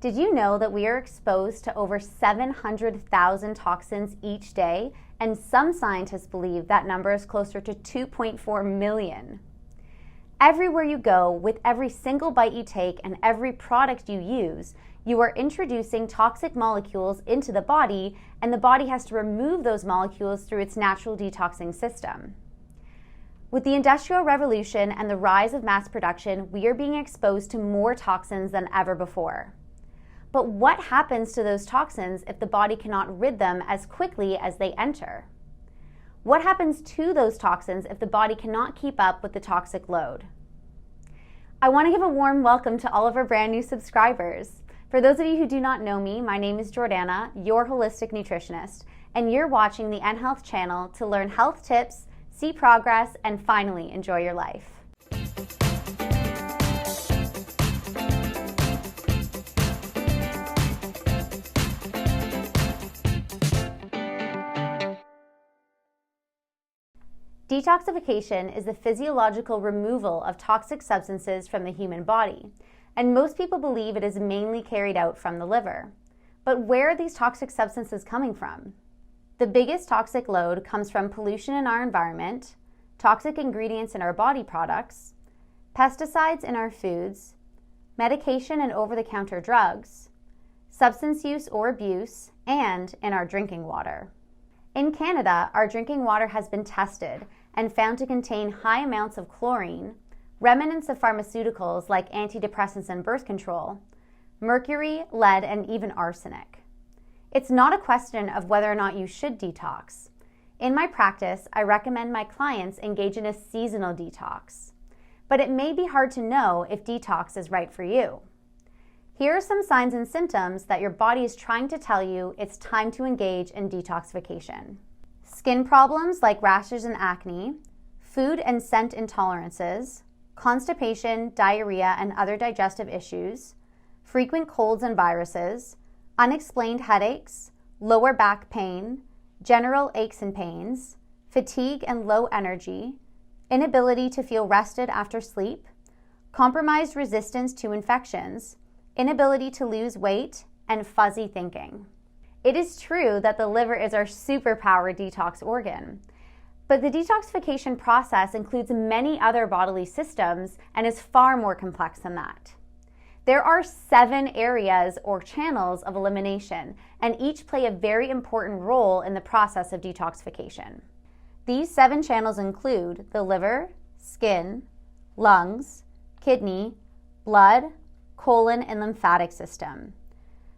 Did you know that we are exposed to over 700,000 toxins each day, and some scientists believe that number is closer to 2.4 million? Everywhere you go, with every single bite you take and every product you use, you are introducing toxic molecules into the body, and the body has to remove those molecules through its natural detoxing system. With the Industrial Revolution and the rise of mass production, we are being exposed to more toxins than ever before. But what happens to those toxins if the body cannot rid them as quickly as they enter? What happens to those toxins if the body cannot keep up with the toxic load? I want to give a warm welcome to all of our brand new subscribers. For those of you who do not know me, my name is Jiordana, your holistic nutritionist, and you're watching the nHealth channel to learn health tips, see progress, and finally enjoy your life. Detoxification is the physiological removal of toxic substances from the human body, and most people believe it is mainly carried out from the liver. But where are these toxic substances coming from? The biggest toxic load comes from pollution in our environment, toxic ingredients in our body products, pesticides in our foods, medication and over-the-counter drugs, substance use or abuse, and in our drinking water. In Canada, our drinking water has been tested and found to contain high amounts of chlorine, remnants of pharmaceuticals like antidepressants and birth control, mercury, lead, and even arsenic. It's not a question of whether or not you should detox. In my practice, I recommend my clients engage in a seasonal detox, but it may be hard to know if detox is right for you. Here are some signs and symptoms that your body is trying to tell you it's time to engage in detoxification. Skin problems like rashes and acne, food and scent intolerances, constipation, diarrhea, and other digestive issues, frequent colds and viruses, unexplained headaches, lower back pain, general aches and pains, fatigue and low energy, inability to feel rested after sleep, compromised resistance to infections, inability to lose weight, and fuzzy thinking. It is true that the liver is our superpower detox organ, but the detoxification process includes many other bodily systems and is far more complex than that. There are 7 areas or channels of elimination, and each play a very important role in the process of detoxification. These 7 channels include the liver, skin, lungs, kidney, blood, colon, and lymphatic system.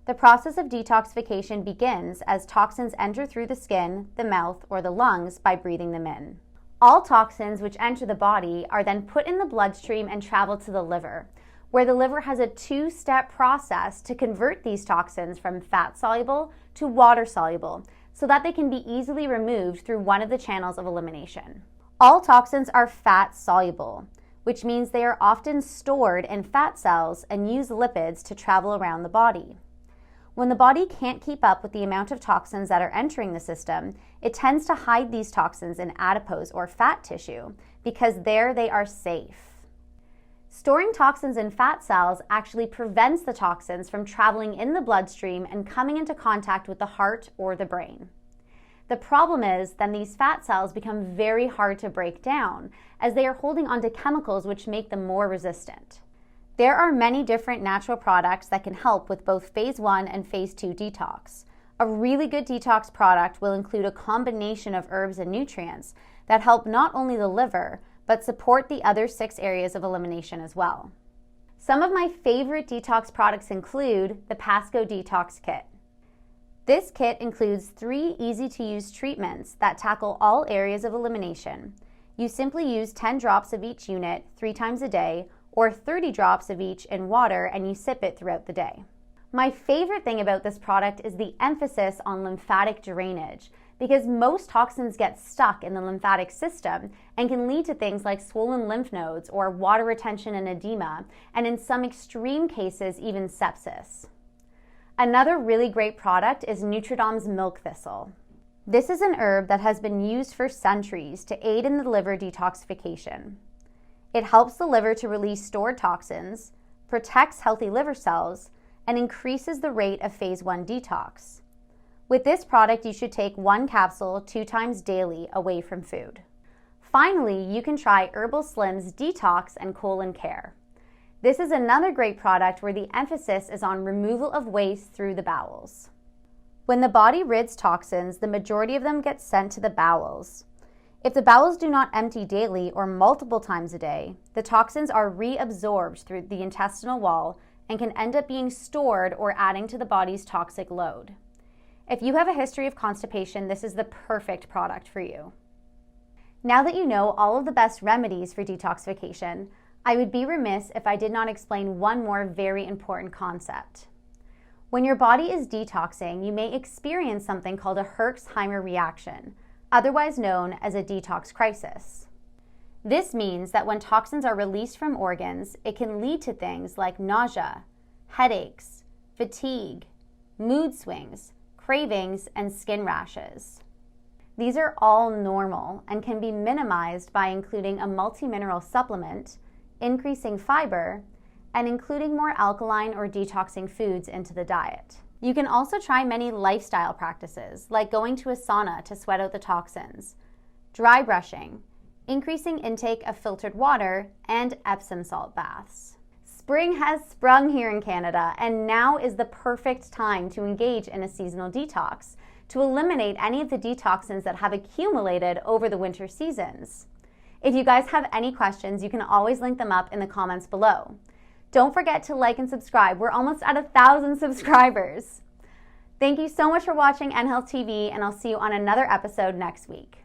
The process of detoxification begins as toxins enter through the skin, the mouth, or the lungs by breathing them in. All toxins which enter the body are then put in the bloodstream and travel to the liver, where the liver has a 2-step process to convert these toxins from fat-soluble to water-soluble so that they can be easily removed through one of the channels of elimination. All toxins are fat-soluble, which means they are often stored in fat cells and use lipids to travel around the body. When the body can't keep up with the amount of toxins that are entering the system, it tends to hide these toxins in adipose or fat tissue because there they are safe. Storing toxins in fat cells actually prevents the toxins from traveling in the bloodstream and coming into contact with the heart or the brain. The problem is then these fat cells become very hard to break down as they are holding onto chemicals which make them more resistant. There are many different natural products that can help with both phase 1 and phase 2 detox. A really good detox product will include a combination of herbs and nutrients that help not only the liver, but support the other 6 areas of elimination as well. Some of my favorite detox products include the Pascoe Detox Kit. This kit includes 3 easy-to-use treatments that tackle all areas of elimination. You simply use 10 drops of each unit 3 times a day, or 30 drops of each in water, and you sip it throughout the day. My favorite thing about this product is the emphasis on lymphatic drainage, because most toxins get stuck in the lymphatic system and can lead to things like swollen lymph nodes or water retention and edema, and in some extreme cases, even sepsis. Another really great product is Nutridom's milk thistle. This is an herb that has been used for centuries to aid in the liver detoxification. It helps the liver to release stored toxins, protects healthy liver cells, and increases the rate of phase 1 detox. With this product, you should take 1 capsule 2 times daily away from food. Finally, you can try Herbal Slim's Detox and Colon Care. This is another great product where the emphasis is on removal of waste through the bowels. When the body rids toxins, the majority of them get sent to the bowels. If the bowels do not empty daily or multiple times a day, the toxins are reabsorbed through the intestinal wall and can end up being stored or adding to the body's toxic load. If you have a history of constipation, this is the perfect product for you. Now that you know all of the best remedies for detoxification, I would be remiss if I did not explain one more very important concept. When your body is detoxing, you may experience something called a Herxheimer reaction, otherwise known as a detox crisis. This means that when toxins are released from organs, it can lead to things like nausea, headaches, fatigue, mood swings, cravings, and skin rashes. These are all normal and can be minimized by including a multimineral supplement, increasing fiber, and including more alkaline or detoxing foods into the diet. You can also try many lifestyle practices, like going to a sauna to sweat out the toxins, dry brushing, increasing intake of filtered water, and Epsom salt baths. Spring has sprung here in Canada, and now is the perfect time to engage in a seasonal detox to eliminate any of the detoxins that have accumulated over the winter seasons. If you guys have any questions, you can always link them up in the comments below. Don't forget to like and subscribe. We're almost at 1,000 subscribers. Thank you so much for watching NHealth TV, and I'll see you on another episode next week.